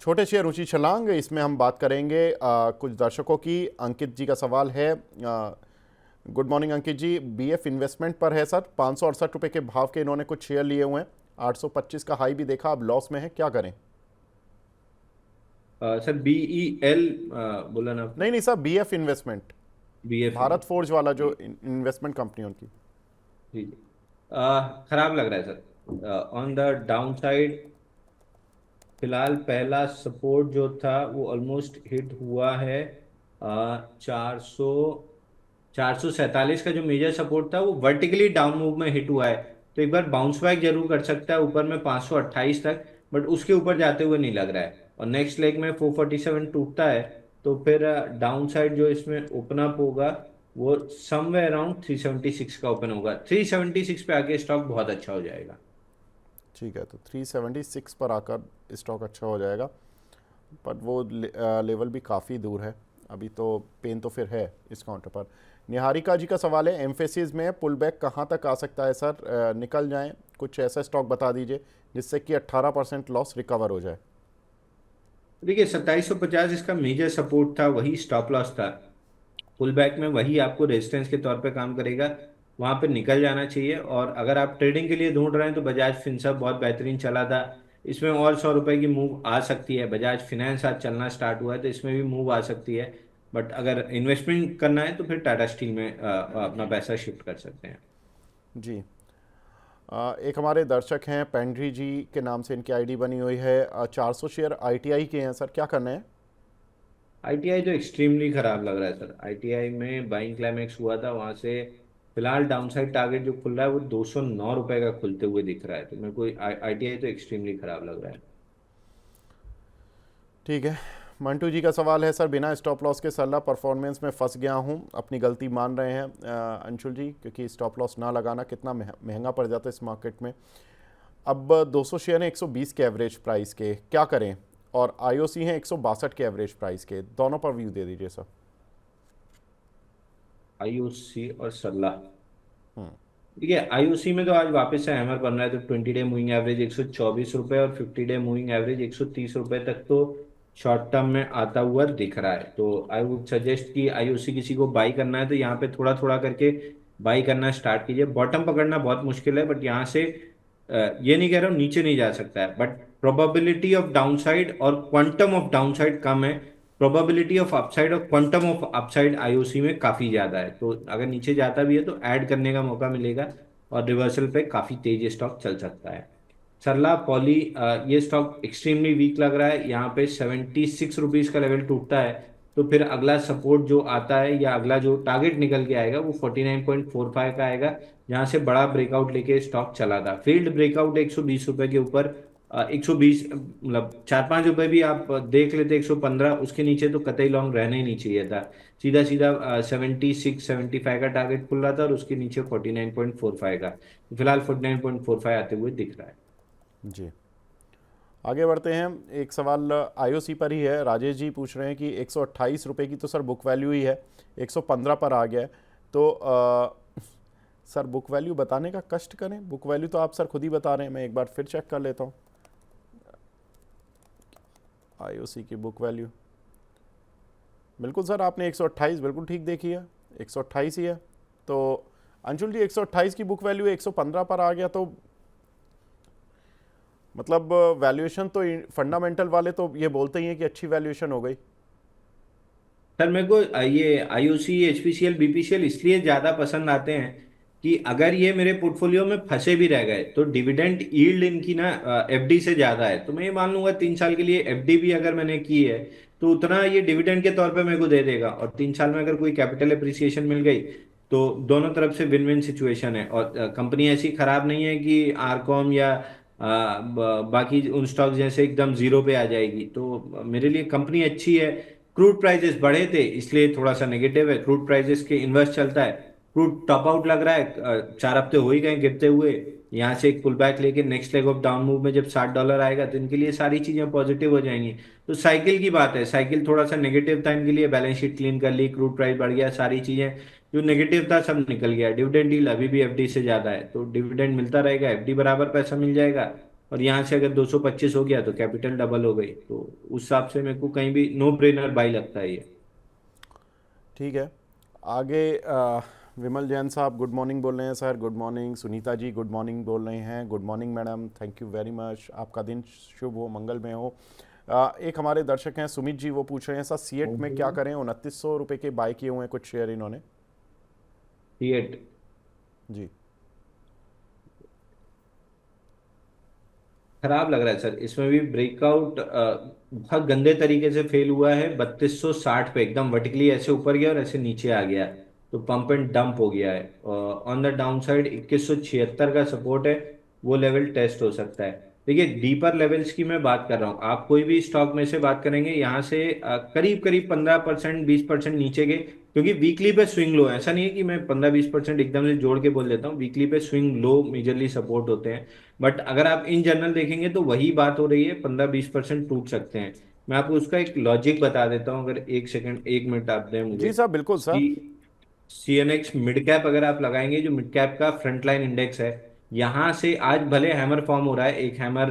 छोटे शेयर ऊंची छलांग, इसमें हम बात करेंगे कुछ दर्शकों की। अंकित जी का सवाल है। गुड मॉर्निंग अंकित जी। बीएफ इन्वेस्टमेंट पर है सर, 568 रुपये के भाव के इन्होंने कुछ शेयर लिए हुए हैं। 825 का हाई भी देखा, अब लॉस में है, क्या करें? सर BEL बोला ना आपने? नहीं नहीं sir, BF investment, BF Bharat forge वाला जो जी इन्वेस्टमेंट कंपनी उनकी। जी जी। खराब लग रहा है sir, on the down side. फिलहाल पहला सपोर्ट जो था वो ऑलमोस्ट हिट हुआ है। 447 का जो मेजर सपोर्ट था वो वर्टिकली डाउन मूव में हिट हुआ है। तो एक बार बाउंस बैक जरूर कर सकता है ऊपर में 528 तक, बट उसके ऊपर जाते हुए नहीं लग रहा है। और नेक्स्ट लेग में 447 टूटता है तो फिर डाउन साइड जो इसमें ओपन अप होगा वो समवेयर अराउंड 376 का ओपन होगा। 376 पे आके स्टॉक बहुत अच्छा हो जाएगा। ठीक है, तो 376 पर आकर स्टॉक अच्छा हो जाएगा, पर वो लेवल भी काफ़ी दूर है। अभी तो पेन तो फिर है इस काउंटर पर। निहारिका जी का सवाल है, एम्फेसिस में पुल बैक कहाँ तक आ सकता है सर? निकल जाएं, कुछ ऐसा स्टॉक बता दीजिए जिससे कि 18% लॉस रिकवर हो जाए। देखिए 2750 इसका मेजर सपोर्ट था, वही स्टॉप लॉस था। पुल बैक में वही आपको रेजिस्टेंस के तौर पे काम करेगा। वहां पे निकल जाना चाहिए। और अगर आप ट्रेडिंग के लिए ढूंढ रहे हैं तो बजाज फिनसर्व बहुत बेहतरीन चला था। इसमें और 100 रुपए की मूव आ सकती है। बजाज फाइनेंस आज चलना स्टार्ट हुआ है तो इसमें भी मूव आ सकती है। बट अगर इन्वेस्टमेंट करना है तो फिर टाटा स्टील में अपना पैसा शिफ्ट कर सकते हैं। जी। एक हमारे दर्शक हैं पेंड्री जी के नाम से इनकी आईडी बनी हुई है। 400 शेयर आईटीआई के हैं सर, क्या करना है? ITI तो एक्सट्रीमली खराब लग रहा है सर। ITI में बाइंग क्लाइमेक्स हुआ था, वहां से फिलहाल डाउनसाइड टारगेट जो खुल रहा है वो 209 रुपए का खुलते हुए दिख रहा है। तो मेरे को ITI तो एक्सट्रीमली खराब लग रहा है। ठीक है। मंटू जी का सवाल है, सर बिना स्टॉप लॉस के सल्ला परफॉर्मेंस में फंस गया हूं, अपनी गलती मान रहे हैं अंशुल जी, क्योंकि स्टॉप लॉस ना लगाना कितना महंगा पड़ जाता है इस मार्केट में। अब 200 शेयर हैं 120 के एवरेज प्राइस के, क्या करें? और आईओसी हैं 162 के एवरेज प्राइस के, दोनों पर व्यू दे दीजिए सर। IOC और सल्ला। ठीक है, IOC में तो आज वापस से हैमर बन रहा है। तो 20 डे मूविंग एवरेज 124 रुपए और 50 डे मूविंग एवरेज 130 रुपए तक तो शॉर्ट टर्म में आता हुआ दिख रहा है। तो आई वुड सजेस्ट कि IOC किसी को बाई करना है तो यहाँ पे थोड़ा थोड़ा करके बाई करना स्टार्ट कीजिए। बॉटम पकड़ना बहुत मुश्किल है, बट यहाँ से ये नहीं कह रहा हूँ नीचे नहीं जा सकता है, बट प्रोबेबिलिटी ऑफ डाउनसाइड और क्वांटम ऑफ डाउनसाइड कम है। प्रोबेबिलिटी ऑफ अपसाइड और क्वांटम ऑफ अपसाइड IOC में काफी ज्यादा है। तो अगर नीचे जाता भी है तो ऐड करने का मौका मिलेगा और रिवर्सल पे काफी तेज स्टॉक चल सकता है। सरला पॉली, ये स्टॉक एक्सट्रीमली वीक लग रहा है। यहाँ पे 76 रुपीज का लेवल टूटता है तो फिर अगला सपोर्ट जो आता है या अगला जो टारगेट निकल के आएगा वो 49.45 का आएगा, जहां से बड़ा ब्रेकआउट लेके स्टॉक चला था। फील्ड ब्रेकआउट 120 रुपए के ऊपर, 120 मतलब 4-5 रुपए भी आप देख लेते, 115 उसके नीचे तो कतई लॉन्ग रहना ही नहीं चाहिए था। सीधा सीधा 76-75 का टारगेट खुल रहा था और उसके नीचे 49.45 का। फिलहाल 49.45 आते हुए दिख रहा है। जी, आगे बढ़ते हैं। एक सवाल आईओसी पर ही है। राजेश जी पूछ रहे हैं कि 128 रुपये की तो सर बुक वैल्यू ही है, 115 पर आ गया है, तो सर बुक वैल्यू बताने का कष्ट करें। बुक वैल्यू तो आप सर खुद ही बता रहे हैं, मैं एक बार फिर चेक कर लेता हूँ आईओसी की बुक वैल्यू। बिल्कुल सर, आपने 128 बिल्कुल ठीक देखी है, 128 ही है। तो अंशुल जी 128 की बुक वैल्यू 115 पर आ गया, तो मतलब वैल्यूएशन तो फंडामेंटल वाले तो ये बोलते ही हैं कि अच्छी वैल्यूएशन हो गई। सर मेरे को ये IOC HPCL BPCL इसलिए ज्यादा पसंद आते हैं कि अगर ये मेरे पोर्टफोलियो में फंसे भी रह गए तो डिविडेंड यील्ड इनकी ना FD से ज्यादा है। तो मैं ये मान लूंगा 3 साल के लिए FD भी अगर मैंने की है तो उतना ये डिविडेंड के तौर पे मेरे को दे देगा। और 3 साल में अगर कोई कैपिटल एप्रिसिएशन मिल गई तो दोनों तरफ से विन विन सिचुएशन है। और कंपनी ऐसी खराब नहीं है कि आरकॉम या बाकी उन स्टॉक जैसे एकदम जीरो पे आ जाएगी। तो मेरे लिए कंपनी अच्छी है। क्रूड प्राइसेस बढ़े थे इसलिए थोड़ा सा नेगेटिव है। क्रूड प्राइसेस के इन्वर्स चलता है। क्रूड टॉप आउट लग रहा है, 4 हफ्ते हो ही गए गिरते हुए। यहाँ से एक पुल बैक लेके next leg of down move में जब $60 आएगा तो इनके लिए सारी चीजें पॉजिटिव हो जाएंगी। तो साइकिल की बात है, साइकिल थोड़ा सा नेगेटिव था इनके लिए। बैलेंस शीट क्लीन कर ली, क्रूड प्राइस बढ़ गया, सारी चीजें जो नेगेटिव था सब निकल गया। डिविडेंड डील अभी भी FD से ज्यादा है तो डिविडेंड मिलता रहेगा, FD बराबर पैसा मिल जाएगा। और यहाँ से अगर 225 हो गया तो कैपिटल डबल हो गई, तो उस हिसाब से मेरे को कहीं भी नो ब्रेनर बाई लगता है ये। ठीक है। आगे विमल जैन साहब गुड मॉर्निंग बोल रहे हैं sir, good morning. Sunita ji good morning बोल रहे हैं, good morning madam, thank you very much, आपका दिन शुभ हो, मंगल में हो। एक हमारे दर्शक हैं सुमित जी, वो पूछ रहे हैं सर सीएट में क्या करें, 2900 रुपये के बाय किए हुए हैं कुछ शेयर इन्होंने। सीएट जी। खराब लग रहा है सर, इसमें भी ब्रेकआउट बहुत गंदे तरीके से फेल हुआ है। 3260 पे एकदम वर्टिकली ऐसे ऊपर गया और ऐसे नीचे आ गया, तो पंप एंड डंप हो गया है। ऑन द डाउन साइड 2176 का सपोर्ट है, वो लेवल टेस्ट हो सकता है। देखिए डीपर लेवल्स की मैं बात कर रहा हूँ, आप कोई भी स्टॉक में से बात करेंगे यहाँ से करीब करीब 15% 20% नीचे के, क्योंकि वीकली पे स्विंग लो है। ऐसा नहीं है कि मैं 15-20% एकदम से जोड़ के बोल देता हूँ, वीकली पे स्विंग लो मेजरली सपोर्ट होते हैं। बट अगर आप इन जनरल देखेंगे तो वही बात हो रही है, 15-20% टूट सकते हैं। मैं आपको उसका एक लॉजिक बता देता हूँ, अगर एक सेकंड 1 मिनट आप दें मुझे। जी सर बिल्कुल सर। CNX मिड कैप अगर आप लगाएंगे, जो मिड कैप का फ्रंट लाइन इंडेक्स है, यहाँ से आज भले हैमर फॉर्म हो रहा है, एक हैमर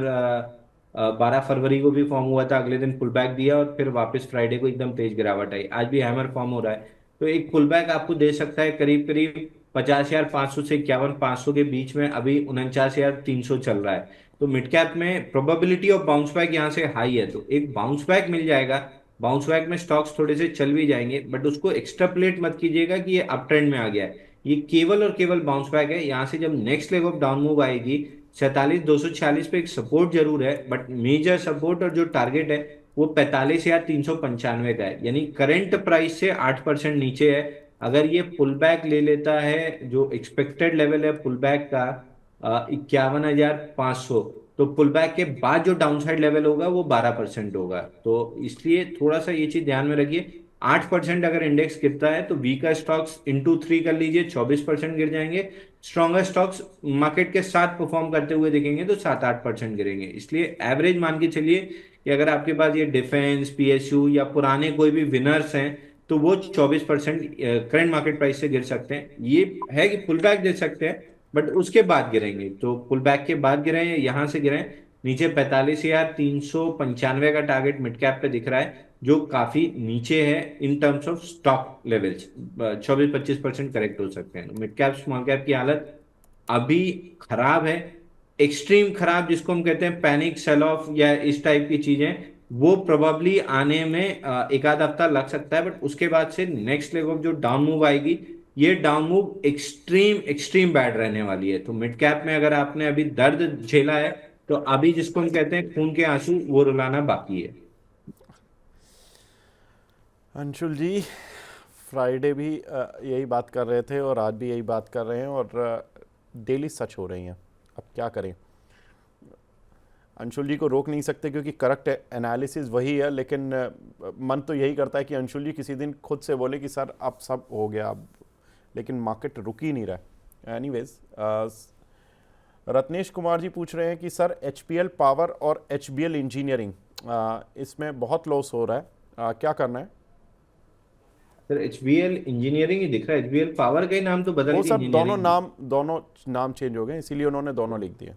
12 फरवरी को भी फॉर्म हुआ था, अगले दिन पुल बैक दिया और फिर वापस फ्राइडे को एकदम तेज गिरावट आई, आज भी हैमर फॉर्म हो रहा है। तो एक पुल बैक आपको दे सकता है करीब करीब 50,500 से 51,500 के बीच में, अभी 49,300 चल रहा है। तो मिड कैप में प्रोबेबिलिटी ऑफ बाउंस बैक यहाँ से हाई है, तो एक बाउंस बैक मिल जाएगा। बाउंस बैक में स्टॉक्स थोड़े से चल भी जाएंगे, बट उसको एक्स्ट्रापुलेट मत कीजिएगा कि ये अप ट्रेंड में आ गया है। ये केवल और केवल बाउंस बैक है। यहाँ से जब next leg of down move आएगी, 47,246 पे एक सपोर्ट जरूर है, बट मेजर सपोर्ट और जो टारगेट है वो 45,395 का है, यानी करंट प्राइस से 8% नीचे है। अगर ये पुल बैक ले लेता है, जो एक्सपेक्टेड लेवल है पुल बैक का 51,500, तो पुल बैक के बाद जो डाउनसाइड लेवल होगा वो 12% होगा। तो इसलिए थोड़ा सा ये चीज ध्यान में रखिए। 8% अगर इंडेक्स गिरता है तो वीकर स्टॉक्स इंटू 3 कर लीजिए, 24% गिर जाएंगे। स्ट्रॉन्गर स्टॉक्स मार्केट के साथ परफॉर्म करते हुए दिखेंगे तो 7-8% गिरेंगे। इसलिए एवरेज मान के चलिए कि अगर आपके पास ये डिफेंस, PSU या पुराने कोई भी विनर्स हैं, तो वो 24% करंट मार्केट प्राइस से गिर सकते हैं। ये है कि पुल बैक दे सकते हैं, बट उसके बाद गिरेंगे, तो पुल बैक के बाद गिरे, यहां से गिरे नीचे 45,395 का टारगेट मिड कैप पे दिख रहा है, जो काफी नीचे है in terms of stock levels. 24-25% correct हो सकते हैं। मिड कैप स्मॉल कैप की हालत अभी खराब है, एक्सट्रीम खराब, जिसको हम कहते हैं पैनिक सेल ऑफ या इस टाइप की चीजें, वो प्रोबेबली आने में एक आध हफ्ता लग सकता है। बट उसके बाद से नेक्स्ट लेग ऑफ जो डाउन मूव आएगी, ये down move extreme extreme bad रहने वाली है। तो मिड कैप में अगर आपने अभी दर्द झेला है, तो अभी जिसको हम कहते हैं खून के आंसू, वो रुलाना बाकी है। अंशुल जी फ्राइडे भी यही बात कर रहे थे और आज भी यही बात कर रहे हैं, और डेली सच हो रही हैं। अब क्या करें, अंशुल जी को रोक नहीं सकते क्योंकि करेक्ट एनालिसिस वही है, लेकिन मन तो यही करता है कि अंशुल जी किसी दिन खुद से बोले कि सर अब सब हो गया अब, लेकिन मार्केट रुक ही नहीं रहा है। एनीवेज, रत्नेश कुमार जी पूछ रहे हैं कि सर HPL पावर और HBL इंजीनियरिंग इसमें बहुत लॉस हो रहा है, क्या करना है? सर HBL इंजीनियरिंग ही दिख रहा है, HBL पावर का ही नाम तो बदल वो के सर इंजीनियरिंग। दोनों नाम चेंज हो गए, इसीलिए उन्होंने दोनों लिख दिए।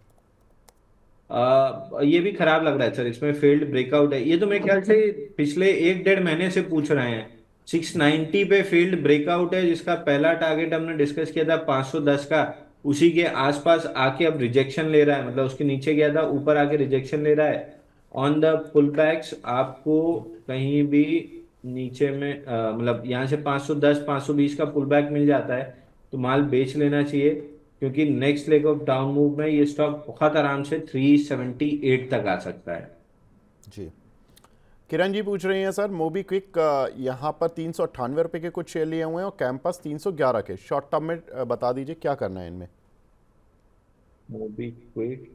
ये भी खराब लग रहा है सर, इसमें फेल्ड ब्रेकआउट है। ये तो मेरे ख्याल से पिछले 1-1.5 महीने से पूछ रहे हैं। 690 पे फील्ड ब्रेकआउट है, जिसका पहला टारगेट हमने डिस्कस किया था 510 का, उसी के आसपास आके अब रिजेक्शन ले रहा है, मतलब उसके नीचे गया था, ऊपर आके रिजेक्शन ले रहा है। ऑन द पुल बैक्स आपको कहीं भी नीचे में मतलब यहाँ से 510 520 का पुल बैक मिल जाता है, तो माल बेच लेना चाहिए, क्योंकि next leg of down move में ये स्टॉक बहुत आराम से 378 तक आ सकता है। जी। किरण जी पूछ रही हैं सर मोबी क्विक यहाँ पर 398 रुपये के कुछ शेयर लिए हुए हैं और कैंपस 311 के, शॉर्ट टर्म में बता दीजिए क्या करना है इनमें। मोबीक्विक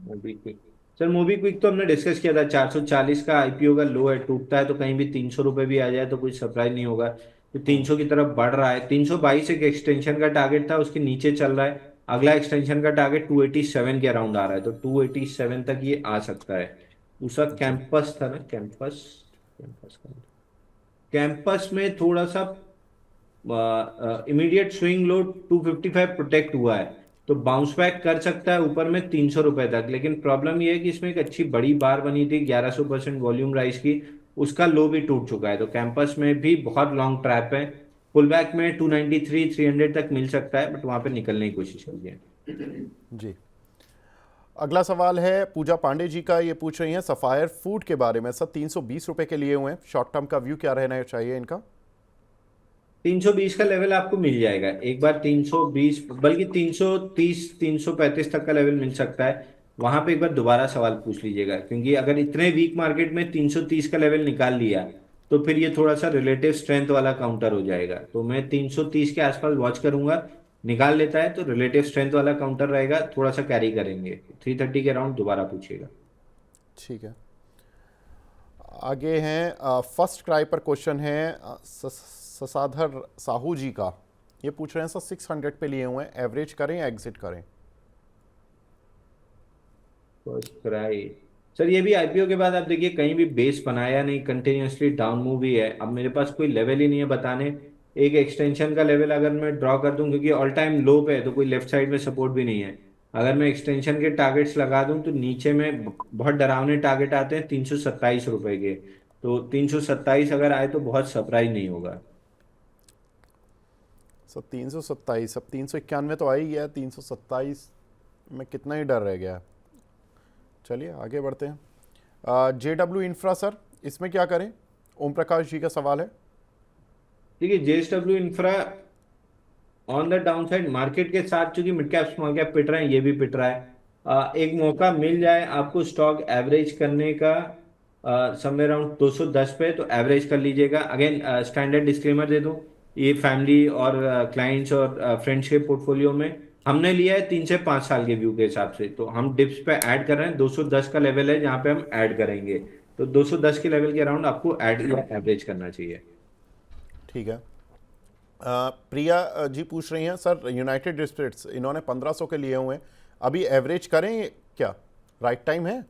मोबीक्विक सर मोबीक्विक तो हमने डिस्कस किया था, 440 का IPO का लो है, टूटता है तो कहीं भी 300 रुपये भी आ जाए तो कोई सरप्राइज नहीं होगा। तो 300 की तरफ बढ़ रहा है। 322 एक एक्सटेंशन का टारगेट था, उसके नीचे चल रहा है। अगला एक्सटेंशन का टारगेट 287 के अराउंड आ रहा है, तो 287 तक ये आ सकता है। दूसरा जी। कैंपस था ना, कैंपस कैंपस कैंपस में थोड़ा सा इमीडिएट स्विंग लो 255 प्रोटेक्ट हुआ है, तो बाउंस बैक कर सकता है ऊपर में 300 रुपए तक, लेकिन प्रॉब्लम ये है कि इसमें एक अच्छी बड़ी बार बनी थी 1100% वॉल्यूम राइज की, उसका लो भी टूट चुका है। तो कैंपस में भी बहुत लॉन्ग ट्रैप है, पुल बैक में 293 300 तक मिल सकता है, बट वहां पे निकलने की कोशिश करिए। जी। अगला सवाल है पूजा पांडे जी का, ये पूछ रही हैं सफायर फूड के बारे में। सर 320 रुपए के लिए हुए हैं, शॉर्ट टर्म का व्यू क्या रहना चाहिए इनका? 320 का लेवल आपको मिल जाएगा एक बार, 320 बल्कि 330 335 तक का लेवल मिल सकता है। वहां पे एक बार दोबारा सवाल पूछ लीजिएगा, क्योंकि अगर इतने वीक मार्केट में 330 का लेवल निकाल लिया तो फिर ये थोड़ा सा रिलेटिव स्ट्रेंथ वाला काउंटर हो जाएगा। तो मैं 330 के आसपास वॉच करूंगा, निकाल लेता है तो रिलेटिव स्ट्रेंथ वाला काउंटर रहेगा, थोड़ा सा कैरी करेंगे। 330 के अराउंड दोबारा पूछिएगा। ठीक है। आगे हैं फर्स्ट क्राई पर क्वेश्चन है ससाधर साहू जी का। ये पूछ रहे हैं सर 600 पे लिए हुए हैं, एवरेज करें या एग्जिट करें? फर्स्ट क्राई, सर ये भी आईपीओ के बाद आप देखिए कहीं भी बेस बनाया नहीं, कंटिन्यूअसली डाउन मूव ही है। अब मेरे पास कोई लेवल ही नहीं है बताने। एक एक्सटेंशन का लेवल अगर मैं ड्रॉ कर दूं, क्योंकि ऑल टाइम लो पे है तो कोई लेफ्ट साइड में सपोर्ट भी नहीं है। अगर मैं एक्सटेंशन के टारगेट्स लगा दूं तो नीचे में बहुत डरावने टारगेट आते हैं 327 रुपए के। तो 327 अगर आए तो बहुत सरप्राइज नहीं होगा। सर 327, अब 391 तो आ ही गया, 327 में कितना ही डर रह गया। चलिए आगे बढ़ते हैं। JW इंफ्रा सर, इसमें क्या करें? ओम प्रकाश जी का सवाल है। देखिए JSW infra on the down side market के साथ, चूंकि मिड कैप स्मॉल कैप पिट रहे हैं, ये भी पिट रहा है। एक मौका मिल जाए आपको स्टॉक एवरेज करने का समवेयर अराउंड 210 पे, तो एवरेज कर लीजिएगा। अगेन स्टैंडर्ड डिस्क्लेमर दे दूं, ये फैमिली और क्लाइंट्स और फ्रेंड्स के पोर्टफोलियो में हमने लिया है 3 से 5 साल के व्यू के हिसाब से। तो हम डिप्स पे ऐड कर रहे हैं, 210 का लेवल है जहां पे हम ऐड करेंगे। तो 210 के लेवल के अराउंड आपको ऐड या एवरेज करना चाहिए। ठीक है। प्रिया जी पूछ रही हैं सर यूनाइटेड स्पिरिट्स, इन्होंने 1500 के लिए हुए हैं, अभी एवरेज करें क्या, राइट टाइम है?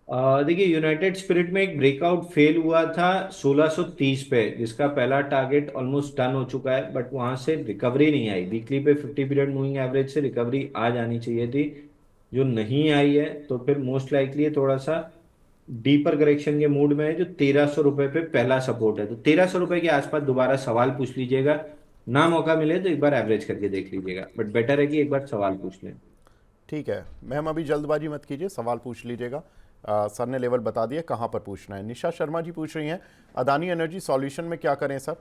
देखिए यूनाइटेड स्पिरिट में एक ब्रेकआउट फेल हुआ था 1630 पे, जिसका पहला टारगेट ऑलमोस्ट डन हो चुका है, बट वहां से रिकवरी नहीं आई। वीकली पे 50 पीरियड मूविंग एवरेज से रिकवरी आ जानी चाहिए थी, जो नहीं आई है। तो फिर मोस्ट लाइकली थोड़ा सा डीपर करेक्शन के मूड में है, जो 1300 रुपए पे पहला सपोर्ट है। तो 1300 रुपए के आसपास दोबारा सवाल पूछ लीजिएगा, ना मौका मिले तो एक बार एवरेज करके देख लीजिएगा, बट बेटर है कि एक बार सवाल पूछ लें। ठीक है मैम, अभी जल्दबाजी मत कीजिए, सवाल पूछ लीजिएगा। सर ने लेवल बता दिया कहाँ पर पूछना है। निशा शर्मा जी पूछ रही हैं अदानी एनर्जी सॉल्यूशन में क्या करें सर?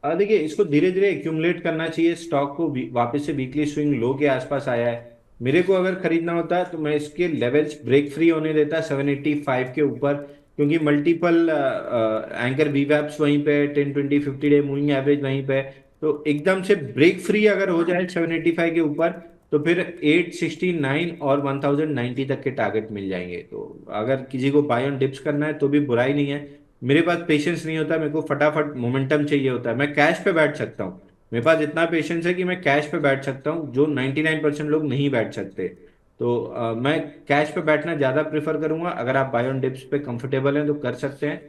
देखिए इसको धीरे धीरे एक्यूमुलेट करना चाहिए। स्टॉक को वापस से वीकली स्विंग लो के आसपास आया है। मेरे को अगर खरीदना होता तो मैं इसके लेवल्स ब्रेक फ्री होने देता 785 के ऊपर, क्योंकि मल्टीपल एंकर वीवैप्स वहीं पे, 10 20 50 डे मूविंग एवरेज वहीं पे। तो एकदम से ब्रेक फ्री अगर हो जाए 785 के ऊपर, तो फिर 869 और 1090 तक के टारगेट मिल जाएंगे। तो अगर किसी को बाय ऑन डिप्स करना है तो भी बुराई नहीं है। मेरे पास पेशेंस नहीं होता, मेरे को फटाफट मोमेंटम चाहिए होता है। मैं कैश पे बैठ सकता हूँ, मेरे पास इतना पेशेंस है कि मैं कैश पे बैठ सकता हूँ, जो 99% लोग नहीं बैठ सकते। तो मैं कैश पे बैठना ज्यादा प्रेफर करूंगा। अगर आप बाय ऑन डिप्स पे कंफर्टेबल हैं तो कर सकते हैं।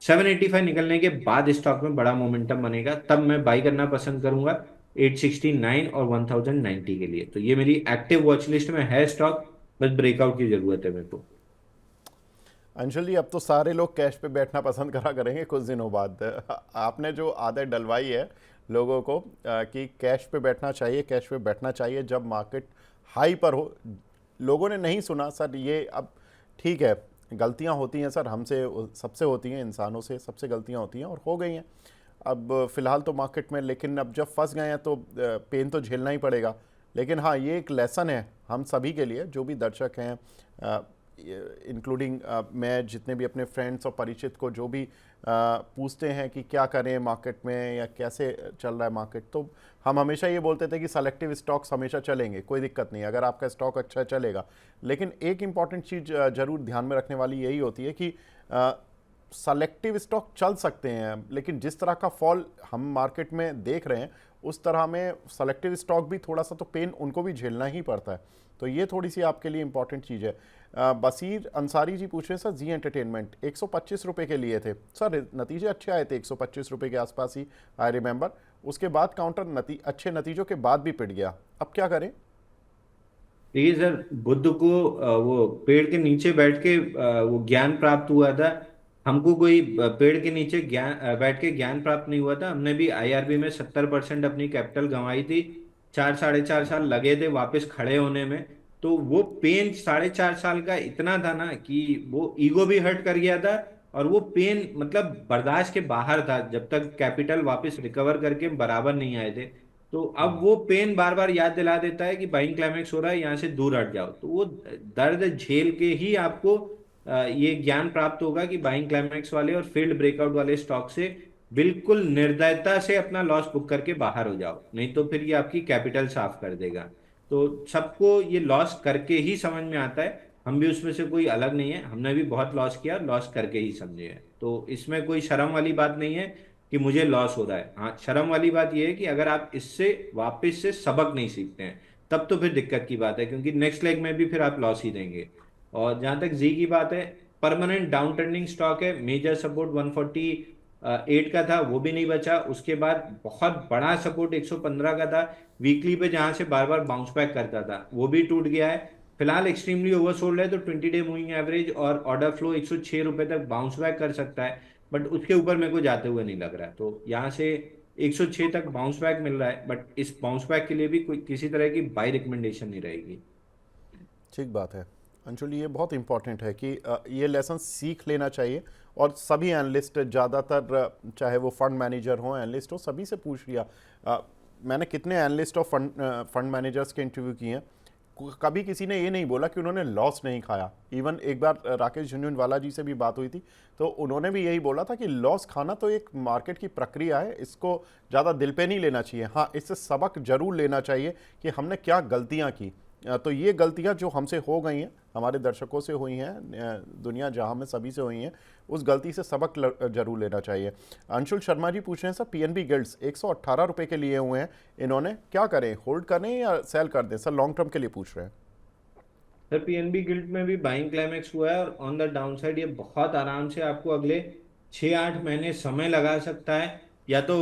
785 निकलने के बाद स्टॉक में बड़ा मोमेंटम बनेगा, तब मैं बाई करना पसंद करूंगा 869 और 1090 के लिए। तो ये मेरी एक्टिव वॉच लिस्ट में है स्टॉक, बस ब्रेकआउट की जरूरत है मेरे को। अंशुल जी, अब तो सारे लोग कैश पे बैठना पसंद करा करेंगे कुछ दिनों बाद। आपने जो आदत डलवाई है लोगों को कि कैश पे बैठना चाहिए, कैश पे बैठना चाहिए जब मार्केट हाई पर हो, लोगों ने नहीं सुना सर। ये अब ठीक है, गलतियां होती हैं सर, हमसे सबसे होती हैं, इंसानों से सबसे गलतियां होती हैं और हो गई हैं अब फ़िलहाल तो मार्केट में। लेकिन अब जब फंस गए हैं तो पेन तो झेलना ही पड़ेगा। लेकिन हाँ, ये एक लेसन है हम सभी के लिए, जो भी दर्शक हैं, इंक्लूडिंग मैं, जितने भी अपने फ्रेंड्स और परिचित को जो भी पूछते हैं कि क्या करें मार्केट में या कैसे चल रहा है मार्केट, तो हम हमेशा ये बोलते थे कि सेलेक्टिव स्टॉक्स हमेशा चलेंगे, कोई दिक्कत नहीं, अगर आपका स्टॉक अच्छा चलेगा। लेकिन एक इम्पॉर्टेंट चीज़ ज़रूर ध्यान में रखने वाली यही होती है कि सेलेक्टिव स्टॉक चल सकते हैं, लेकिन जिस तरह का फॉल हम मार्केट में देख रहे हैं उस तरह में सेलेक्टिव स्टॉक भी थोड़ा सा तो पेन उनको भी झेलना ही पड़ता है। तो ये थोड़ी सी आपके लिए इंपॉर्टेंट चीज़ है। बसीर अंसारी जी पूछ रहे हैं सर जी एंटरटेनमेंट 125 रुपये के लिए थे सर, नतीजे अच्छे आए थे 125 रुपये के आसपास ही, आई रिमेंबर। उसके बाद काउंटर अच्छे नतीजों के बाद भी पिट गया, अब क्या करें? देखिए सर, बुद्ध को वो पेड़ के नीचे बैठ के वो ज्ञान प्राप्त हुआ था। हमको कोई पेड़ के नीचे बैठ के ज्ञान प्राप्त नहीं हुआ था। हमने भी आईआरबी में 70% अपनी कैपिटल गंवाई थी। 4 साढ़े 4 साल लगे थे वापस खड़े होने में। तो वो पेन 4.5 साल का इतना था ना कि वो ईगो भी हर्ट कर गया था। और वो पेन मतलब बर्दाश्त के बाहर था जब तक कैपिटल वापस रिकवर करके बराबर नहीं आए थे। तो अब वो पेन बार बार याद दिला देता है कि बाइंग क्लाइमेक्स हो रहा है, यहाँ से दूर हट जाओ। तो वो दर्द झेल के ही आपको ये ज्ञान प्राप्त होगा कि बाइंग क्लाइमेक्स वाले और फील्ड ब्रेकआउट वाले स्टॉक से बिल्कुल निर्दयता से अपना लॉस बुक करके बाहर हो जाओ, नहीं तो फिर ये आपकी कैपिटल साफ कर देगा। तो सबको ये लॉस करके ही समझ में आता है। हम भी उसमें से कोई अलग नहीं है, हमने भी बहुत लॉस किया, लॉस करके ही समझे है। तो इसमें कोई शर्म वाली बात नहीं है कि मुझे लॉस हो रहा है। हाँ, शर्म वाली बात यह है कि अगर आप इससे वापस से सबक नहीं सीखते हैं, तब तो फिर दिक्कत की बात है, क्योंकि नेक्स्ट लेग में भी फिर आप लॉस ही देंगे। और जहां तक जी की बात है, परमानेंट डाउन ट्रेंडिंग स्टॉक है। मेजर सपोर्ट 148 का था, वो भी नहीं बचा। उसके बाद बहुत बड़ा सपोर्ट 115 का था वीकली पे, जहां से बार बार बाउंस बैक करता था, वो भी टूट गया है। फिलहाल एक्सट्रीमली ओवरसोल्ड है, तो 20 डे मूविंग एवरेज और ऑर्डर फ्लो 106 रुपए तक बाउंस बैक कर सकता है। बट उसके ऊपर मेरे को जाते हुए नहीं लग रहा है। तो यहाँ से 106 तक बाउंस बैक मिल रहा है, बट इस बाउंस बैक के लिए भी कोई किसी तरह की बाई रिकमेंडेशन नहीं रहेगी। ठीक बात है अंशुल, ये बहुत इंपॉर्टेंट है कि ये लेसन सीख लेना चाहिए। और सभी एनालिस्ट ज़्यादातर चाहे वो फंड मैनेजर हो एनालिस्ट हो, सभी से पूछ लिया। मैंने कितने एनालिस्ट और फंड मैनेजर्स के इंटरव्यू किए हैं, कभी किसी ने ये नहीं बोला कि उन्होंने लॉस नहीं खाया। इवन एक बार राकेश झुनझुनवाला जी से भी बात हुई थी, तो उन्होंने भी यही बोला था कि लॉस खाना तो एक मार्केट की प्रक्रिया है, इसको ज़्यादा दिल पे नहीं लेना चाहिए। हाँ, इससे सबक जरूर लेना चाहिए कि हमने क्या गलतियाँ की। तो ये गलतियां जो हमसे हो गई हैं, हमारे दर्शकों से हुई हैं, दुनिया जहां में सभी से हुई हैं, उस गलती से सबक जरूर लेना चाहिए। अंशुल शर्मा जी पूछ रहे हैं सर, पीएनबी गिल्ड्स 118 रुपए के लिए हुए हैं, इन्होंने क्या करें, होल्ड करें या सेल कर दें? सर लॉन्ग टर्म के लिए पूछ रहे हैं। सर पीएनबी गिल्ड में भी बाइंग क्लाइमेक्स हुआ है, और ऑन द डाउन साइड ये बहुत आराम से आपको अगले 6-8 महीने समय लगा सकता है। या तो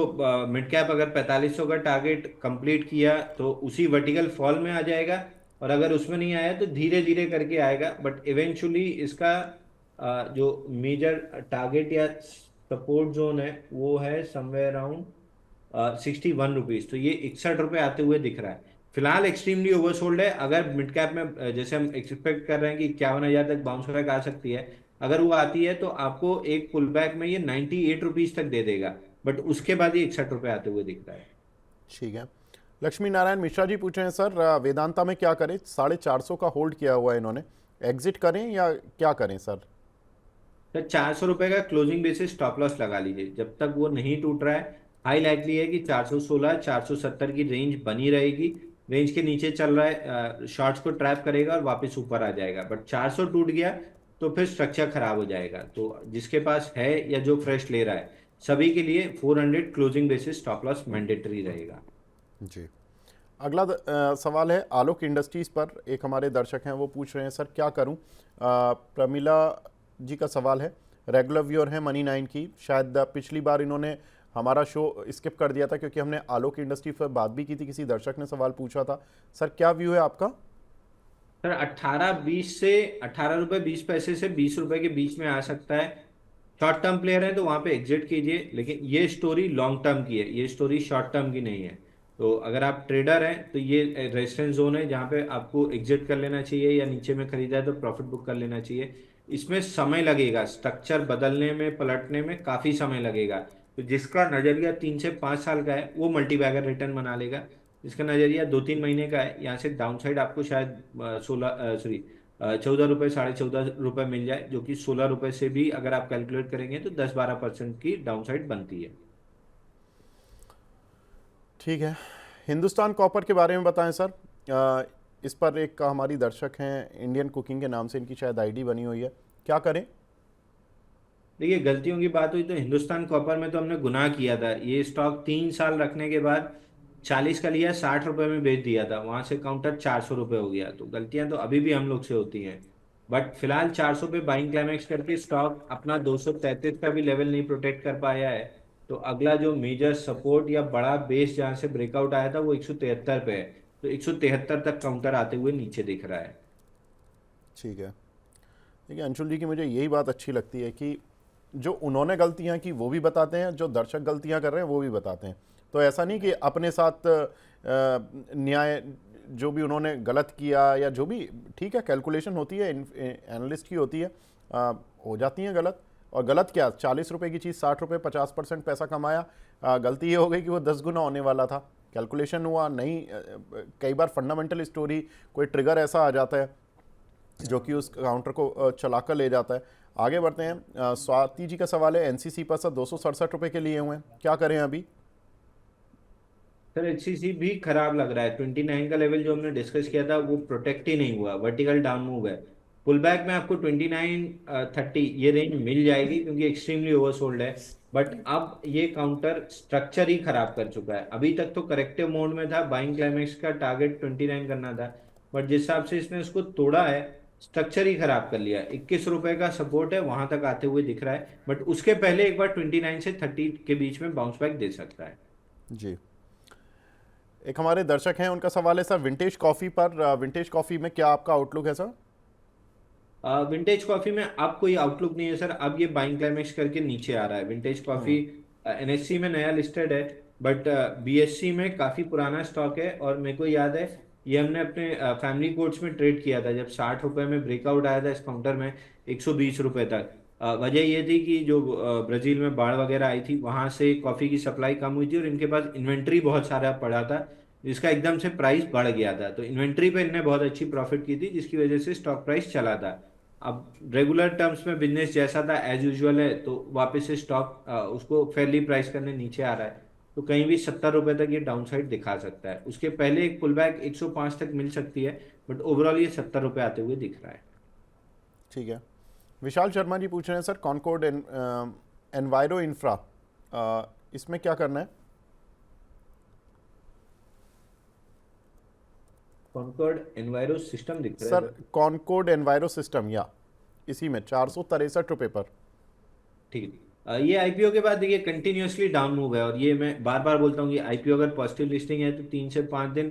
मिड कैप अगर 4500 का टारगेट कंप्लीट किया तो उसी वर्टिकल फॉल में आ जाएगा, और अगर उसमें नहीं आया तो धीरे धीरे करके आएगा। बट इवेंचुअली इसका जो मेजर टारगेट या सपोर्ट जोन है वो है समवेयर अराउंड 61 रुपीज। तो ये 61 रुपये आते हुए दिख रहा है। फिलहाल एक्सट्रीमली ओवरसोल्ड है। अगर मिड कैप में जैसे हम एक्सपेक्ट कर रहे हैं कि 51,000 तक बाउंस बैक आ सकती है, अगर वो आती है तो आपको एक पुल बैक में ये 98 रुपीज तक दे देगा। बट उसके बाद ये 61 रुपये आते हुए दिख रहा है। ठीक है। लक्ष्मी नारायण मिश्रा जी पूछ रहे हैं सर, वेदांता में क्या करें, 450 का होल्ड किया हुआ है इन्होंने, एग्जिट करें या क्या करें सर? तो 400 रुपए का क्लोजिंग बेसिस स्टॉप लॉस लगा लीजिए, जब तक वो नहीं टूट रहा है। हाई लाइकली है कि 416 470 की रेंज बनी रहेगी। रेंज के नीचे चल रहा है, शॉर्ट्स को ट्रैप करेगा और वापस ऊपर आ जाएगा। बट 400 टूट गया तो फिर स्ट्रक्चर खराब हो जाएगा। तो जिसके पास है या जो फ्रेश ले रहा है, सभी के लिए 400 closing basis stop loss mandatory रहेगा। जी। अगला सवाल है आलोक इंडस्ट्रीज़ पर, एक हमारे दर्शक हैं वो पूछ रहे हैं सर क्या करूं। प्रमिला जी का सवाल है, रेगुलर व्यूअर हैं मनी 9 की, शायद पिछली बार इन्होंने हमारा शो स्किप कर दिया था क्योंकि हमने आलोक इंडस्ट्रीज पर बात भी की थी, किसी दर्शक ने सवाल पूछा था। सर क्या व्यू है आपका? सर 18-20 से 18 रुपये 20 पैसे से 20 रुपए के बीच में आ सकता है। शॉर्ट टर्म प्लेयर है तो वहां पे एग्जिट कीजिए, लेकिन ये स्टोरी लॉन्ग टर्म की है, ये स्टोरी शॉर्ट टर्म की नहीं है। तो अगर आप ट्रेडर हैं तो ये रेजिस्टेंस जोन है जहां पे आपको एग्जिट कर लेना चाहिए, या नीचे में खरीदा है तो प्रॉफिट बुक कर लेना चाहिए। इसमें समय लगेगा, स्ट्रक्चर बदलने में पलटने में काफी समय लगेगा। तो जिसका नजरिया 3 से 5 साल का है वो मल्टी बैगर रिटर्न बना लेगा। जिसका नजरिया 2-3 महीने का है, यहाँ से डाउन साइड आपको शायद 14 रुपये 14.5 रुपये मिल जाए, जो कि 16 रुपये से भी अगर आप कैलकुलेट करेंगे तो 10-12% की डाउन साइड बनती है। ठीक है। हिंदुस्तान कॉपर के बारे में बताएं सर। इस पर एक हमारी दर्शक हैं इंडियन कुकिंग के नाम से, इनकी शायद आईडी बनी हुई है, क्या करें? देखिए, गलतियों की बात हुई तो हिंदुस्तान कॉपर में तो हमने गुनाह किया था। ये स्टॉक 3 साल रखने के बाद 40 का लिया, 60 रुपए में बेच दिया था, वहां से काउंटर 400 रुपये हो गया। तो गलतियां तो अभी भी हम लोग से होती हैं। बट फिलहाल 400 पे बाइंग क्लाइमेक्स करके स्टॉक अपना 233 का भी लेवल नहीं प्रोटेक्ट कर पाया है। तो अगला जो मेजर सपोर्ट या बड़ा बेस जहां से ब्रेकआउट आया था वो 173 पे है। तो 173 तक काउंटर आते हुए नीचे दिख रहा है। ठीक है। देखिए अंशुल जी की मुझे यही बात अच्छी लगती है कि जो उन्होंने गलतियां की वो भी बताते हैं, जो दर्शक गलतियां कर रहे हैं वो भी बताते हैं। तो ऐसा नहीं कि अपने साथ न्याय, जो भी उन्होंने गलत किया या जो भी, ठीक है कैलकुलेशन होती है, एनालिस्ट की होती है, हो जाती हैं गलत। और गलत क्या, 40 रुपए की चीज़ 60 रुपए, 50% पैसा कमाया। गलती ये हो गई कि वो 10 गुना होने वाला था, कैलकुलेशन हुआ नहीं। कई बार फंडामेंटल स्टोरी, कोई ट्रिगर ऐसा आ जाता है जो कि उस काउंटर को चलाकर ले जाता है। आगे बढ़ते हैं। स्वाति जी का सवाल है, एनसीसी पर सर 267 रुपए के लिए हुए हैं, क्या करें अभी? सर एचसीसी भी खराब लग रहा है। 29 का लेवल जो हमने डिस्कस किया था वो प्रोटेक्ट ही नहीं हुआ, वर्टिकल डाउन मूव है। पुल बैक में आपको 29-30 ये रेंज मिल जाएगी क्योंकि एक्सट्रीमली ओवरसोल्ड है। बट अब ये काउंटर स्ट्रक्चर ही खराब कर चुका है। अभी तक तो करेक्टिव मोड में था, बाइंग क्लाइमेक्स का टारगेट 29 करना था, बट जिस हिसाब से इसने उसको तोड़ा है, स्ट्रक्चर ही खराब कर लिया। 21 रुपए का सपोर्ट है, वहां तक आते हुए दिख रहा है, बट उसके पहले एक बार 29 से 30 के बीच में बाउंस बैक दे सकता है। जी। एक हमारे दर्शक हैं, उनका सवाल है सर विंटेज कॉफ़ी पर, विंटेज कॉफ़ी में क्या आपका आउटलुक है सर? विंटेज कॉफी में अब कोई आउटलुक नहीं है सर। अब ये बाइंग क्लाइमेक्स करके नीचे आ रहा है। विंटेज कॉफी एनएससी में नया लिस्टेड है, बट बीएससी में काफी पुराना स्टॉक है। और मेरे को याद है ये हमने अपने फैमिली कोर्ट्स में ट्रेड किया था जब 60 रुपए में ब्रेकआउट आया था इस काउंटर में 120 रुपए तक। वजह ये थी कि जो ब्राजील में बाढ़ वगैरह आई थी वहां से कॉफी की सप्लाई कम हुई थी और इनके पास इन्वेंट्री बहुत सारा पड़ा था, जिसका एकदम से प्राइस बढ़ गया था। तो इन्वेंट्री पे इनने बहुत अच्छी प्रॉफिट की थी जिसकी वजह से स्टॉक प्राइस चला था। अब रेगुलर टर्म्स में बिजनेस जैसा था एज यूजुअल है, तो वापस से स्टॉक उसको फेयरली प्राइस करने नीचे आ रहा है। तो कहीं भी 70 रुपए तक ये डाउन साइड दिखा सकता है। उसके पहले एक पुल बैक 105 तक मिल सकती है, बट ओवरऑल ये 70 रुपए आते हुए दिख रहा है। ठीक है। विशाल शर्मा जी पूछ रहे हैं सर कॉनकोर्ड एनवायरो इंफ्रा, इसमें क्या करना है? कॉन्कॉर्ड एनवायरो सिस्टम दिख रहा है sir sir. Concord enviro system, या इसी में 463 रुपए पर। ठीक है। ये आईपीओ के बाद देखिए कंटिन्यूअसली डाउन मूव है, और ये मैं बार बार बोलता हूँ कि आईपीओ अगर पॉजिटिव लिस्टिंग है तो 3 से 5 दिन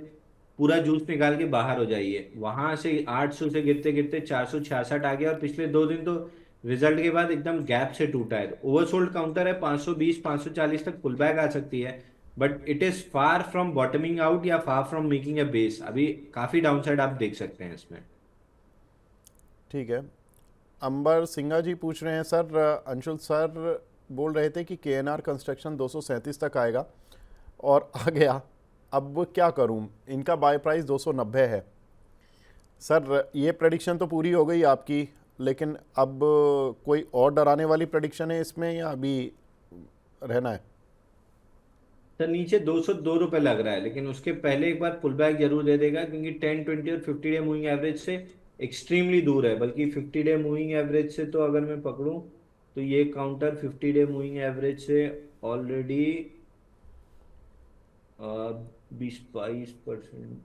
पूरा जूस निकाल के बाहर हो जाइए। वहां से 800 से गिरते गिरते 466 आ गया, और पिछले 2 दिन तो रिजल्ट के बाद एकदम गैप से टूटा है। ओवरसोल्ड काउंटर है, 520 540 तक पुल बैक आ सकती है, but it is far from bottoming out या far from making a base. अभी काफी डाउनसाइड आप देख सकते हैं इसमें। ठीक है। अंबर सिंघा जी पूछ रहे हैं सर, अंशुल सर बोल रहे थे कि केएनआर कंस्ट्रक्शन 237 तक आएगा और आ गया, अब क्या करूं, इनका बाय प्राइस 290 है। सर ये प्रेडिक्शन तो पूरी हो गई आपकी, लेकिन अब कोई और डराने वाली प्रेडिक्शन है इसमें या अभी रहना है? सर नीचे 202 रुपए लग रहा है, लेकिन उसके पहले एक बार पुल बैक जरूर दे देगा क्योंकि 10 20 और 50 डे मूविंग एवरेज से एक्सट्रीमली दूर है। बल्कि 50 डे मूविंग एवरेज से तो अगर मैं पकड़ूं तो ये काउंटर 50 डे मूविंग एवरेज से ऑलरेडी 20-22%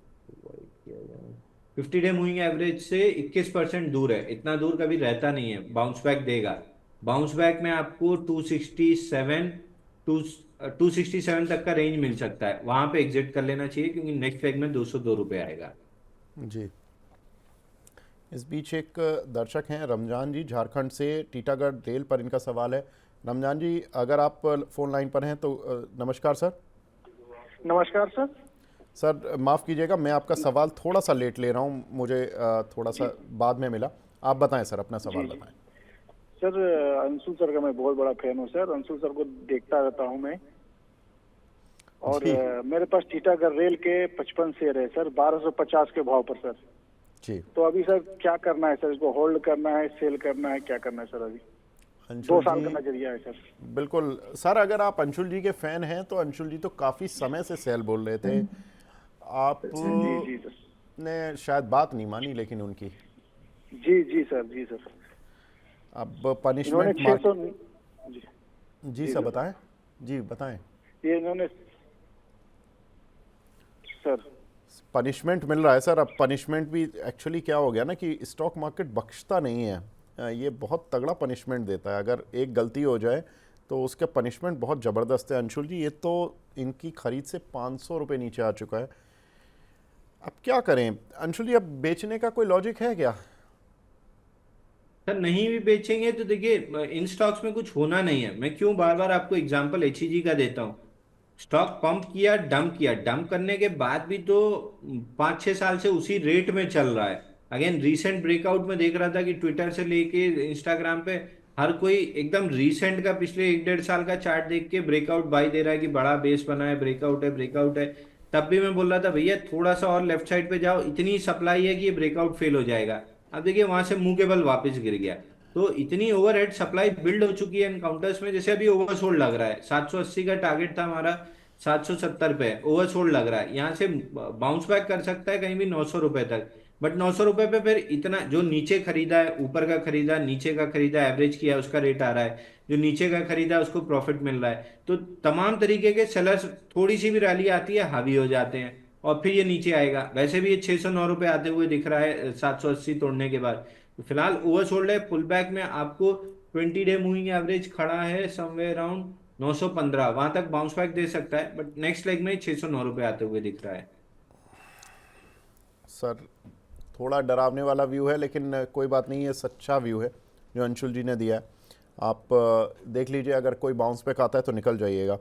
50 डे मूविंग एवरेज से 21% दूर है। इतना दूर कभी रहता नहीं है, बाउंस बैक देगा। बाउंस बैक में आपको 267 तक का रेंज मिल सकता है, वहां पे एग्जिट कर लेना चाहिए क्योंकि नेक्स्ट लेग में 202 रुपए आएगा। जी। इस बीच एक दर्शक हैं रमजान जी झारखंड से, टीटागढ़ रेल पर इनका सवाल है। रमजान जी अगर आप फ़ोन लाइन पर हैं तो नमस्कार सर। नमस्कार सर। सर माफ़ कीजिएगा, मैं आपका सवाल थोड़ा सा लेट ले रहा हूँ, मुझे थोड़ा सा बाद में मिला। आप बताएं सर, अपना सवाल बताएं। सर अंशुल सर का मैं बहुत बड़ा फैन हूँ सर। अंशुल सर को देखता रहता हूँ मैं। और मेरे पास टीटागढ़ रेल के 55 शेयर है सर, 1250 के भाव पर सर। जी। तो अभी सर क्या करना है सर? इसको होल्ड करना है, सेल करना है, क्या करना है सर? अभी 2 साल का नजरिया है सर। बिल्कुल सर, अगर आप अंशुल जी के फैन हैं तो अंशुल जी तो काफ़ी समय से सेल बोल रहे थे। आप जी सर। ने शायद बात नहीं मानी लेकिन उनकी। जी सर। जी सर। अब पनिशमेंट 600। जी सर बताएं। जी बताएं। ये इन्होंने सर पनिशमेंट मिल रहा है सर। अब पनिशमेंट भी एक्चुअली क्या हो गया ना कि स्टॉक मार्केट बख्शता नहीं है, ये बहुत तगड़ा पनिशमेंट देता है। अगर एक गलती हो जाए तो उसके पनिशमेंट बहुत ज़बरदस्त है अंशुल जी। ये तो इनकी खरीद से 500 रुपये नीचे आ चुका है। अब क्या करें अंशुल जी, अब बेचने का कोई लॉजिक है क्या? सर नहीं भी बेचेंगे तो देखिए, इन स्टॉक्स में कुछ होना नहीं है। मैं क्यों बार बार आपको एग्जांपल एचईजी का देता हूँ। स्टॉक पंप किया, डंप करने के बाद भी तो 5-6 साल से उसी रेट में चल रहा है। अगेन रीसेंट ब्रेकआउट में देख रहा था कि ट्विटर से लेके इंस्टाग्राम पे हर कोई एकदम रीसेंट का पिछले 1-1.5 साल का चार्ट देख के ब्रेकआउट बाई दे रहा है कि बड़ा बेस बना है, ब्रेकआउट है, ब्रेकआउट है। तब भी मैं बोल रहा था भैया थोड़ा सा और लेफ्ट साइड पे जाओ, इतनी सप्लाई है कि ये ब्रेकआउट फेल हो जाएगा। अब देखिए वहां से मुंह के बल वापस गिर गया। तो इतनी ओवरहेड सप्लाई बिल्ड हो चुकी है एनकाउंटर्स में, जैसे अभी ओवरसोल्ड लग रहा है। 780 का टारगेट था हमारा, 770 पे ओवरसोल्ड लग रहा है। यहाँ से बाउंस बैक कर सकता है कहीं भी 900 रुपए तक। बट 900 रुपए पे फिर इतना जो नीचे खरीदा है, ऊपर का खरीदा, नीचे का खरीदा, एवरेज किया है, उसका रेट आ रहा है। जो नीचे का खरीदा है उसको प्रॉफिट मिल रहा है। तो तमाम तरीके के सेलर्स थोड़ी सी भी रैली आती है हावी हो जाते हैं और फिर ये नीचे आएगा। वैसे भी ये 609 रुपए आते हुए दिख रहा है 780 तोड़ने के बाद। तो फिलहाल ओवरसोल्ड है। पुल बैक में आपको 20 डे मूविंग एवरेज खड़ा है समवेयर अराउंड 915, वहां तक बाउंस बैक दे सकता है। बट नेक्स्ट लेग में 609 रुपए आते हुए दिख रहा है। सर थोड़ा डरावने वाला व्यू है, लेकिन कोई बात नहीं, ये सच्चा व्यू है जो अंशुल जी ने दिया है। आप देख लीजिए, अगर कोई बाउंस बैक आता है तो निकल जाइएगा।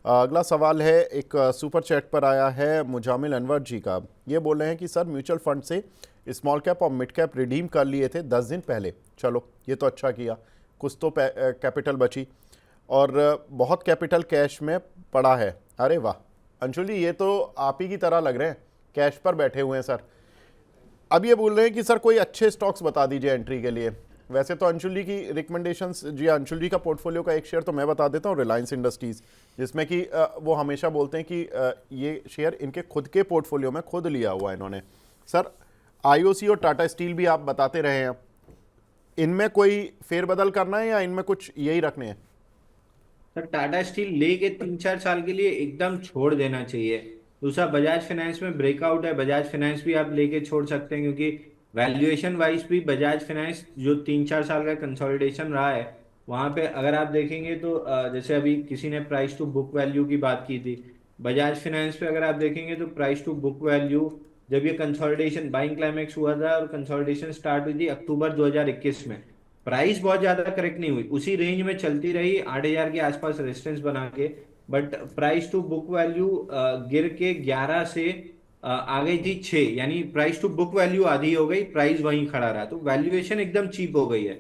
अगला सवाल है, एक सुपर चैट पर आया है मुजामिल अनवर जी का। ये बोल रहे हैं कि सर म्यूचुअल फंड से स्मॉल कैप और मिड कैप रिडीम कर लिए थे 10 दिन पहले, चलो ये तो अच्छा किया, कुछ तो कैपिटल बची और बहुत कैपिटल कैश में पड़ा है। अरे वाह अंशुल जी, ये तो आप ही की तरह लग रहे हैं, कैश पर बैठे हुए हैं सर। अब ये बोल रहे हैं कि सर कोई अच्छे स्टॉक्स बता दीजिए एंट्री के लिए। वैसे तो अंशुल जी की रिकमेंडेशंस, जी अंशुल जी का पोर्टफोलियो का एक शेयर तो मैं बता देता हूँ, रिलायंस इंडस्ट्रीज़, जिसमें कि वो हमेशा बोलते हैं कि ये शेयर इनके खुद के पोर्टफोलियो में खुद लिया हुआ है इन्होंने। सर आईओसी और टाटा स्टील भी आप बताते रहे हैं, इनमें कोई फेरबदल करना है या इनमें कुछ यही रखने हैं? सर टाटा स्टील लेके 3-4 साल के लिए एकदम छोड़ देना चाहिए। दूसरा बजाज फाइनेंस में ब्रेकआउट है, बजाज फाइनेंस भी आप लेके छोड़ सकते हैं, क्योंकि वैल्यूएशन वाइज भी बजाज फाइनेंस जो 3-4 साल का कंसोलिडेशन रहा है वहां पे अगर आप देखेंगे तो जैसे अभी किसी ने प्राइस टू बुक वैल्यू की बात की थी, बजाज फाइनेंस पे अगर आप देखेंगे तो प्राइस टू बुक वैल्यू, जब ये कंसोलिडेशन बाइंग क्लाइमेक्स हुआ था और कंसोलिडेशन स्टार्ट हुई थी अक्टूबर 2021 में, प्राइस बहुत ज्यादा करेक्ट नहीं हुई, उसी रेंज में चलती रही 8,000 के आसपास रेजिस्टेंस बना के। But price to book value गिर के 11 से आ गई थी 6, यानी प्राइस टू बुक वैल्यू आधी हो गई, प्राइस वहीं खड़ा रहा, तो वैल्यूएशन एकदम चीप हो गई है।